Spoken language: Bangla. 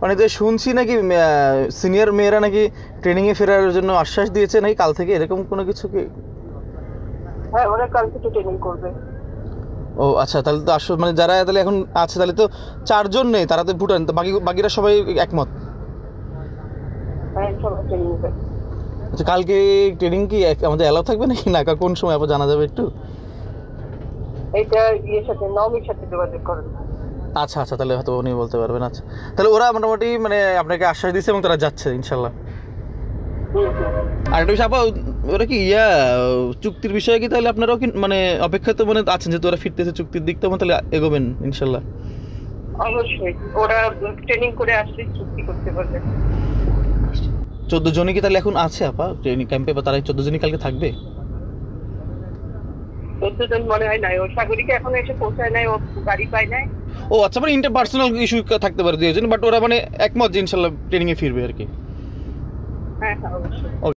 মানে যে শুনছি নাকি সিনিয়র মেয়েরা নাকি ট্রেনিংয়ে ফেরার জন্য আশ্বাস দিয়েছে নাকি কাল থেকে, এরকম কোনো কিছু কি? হ্যাঁ, ওরা কাল থেকে ট্রেনিং করবে। ও আচ্ছা, তাহলে তো মানে যারা তাহলে এখন আছে তাহলে তো 4 জন নেই, তারা তো ভুটান, তো বাকিরা সবাই একমত। হ্যাঁ, সবাই ট্রেনিং হবে। আচ্ছা, কালকে ট্রেনিং কি আমাদের অ্যালাউ থাকবে নাকি না, কোন সময় আবার জানা যাবে একটু? এটা সাথে নবমীর সাথে যোগাযোগ করেন। আচ্ছা আচ্ছা, তাহলে হয়তো উনি বলতে পারবেন। আচ্ছা, তাহলে ওরা মোটামুটি মানে আপনাকে আশ্বাস দিচ্ছে এবং তারা যাচ্ছে ইনশাল্লাহ। আর একটা বিষয় আপা, ওরা কি চুক্তির বিষয়ে কি তাহলে আপনারাও কি মানে অপেক্ষা তো মানে আছেন, যেহেতু ওরা ফিরতেছে চুক্তির দিক, তো তাহলে এগোবেন ইনশাল্লাহ? অবশ্যই, ওরা ট্রেনিং করে আসলে চুক্তি করতে পারবে। 14 জনই কি তাহলে এখন আছে আপা ট্রেনিং ক্যাম্পে, বা তারা 14 জনই কালকে থাকবে? 14 জন মনে হয় নাই, ও সাগরিকা এখনো এসে পৌঁছায় নাই, ও গাড়ি পায় নাই। ও আচ্ছা, মানে ইন্টারপার্সোনাল ইস্যু থাকতে পারে 2 জন, বাট ওরা মানে একমত যে ইনশাল্লাহ ট্রেনিংয়ে ফিরবে আর কি। হ্যাঁ, অবশ্যই।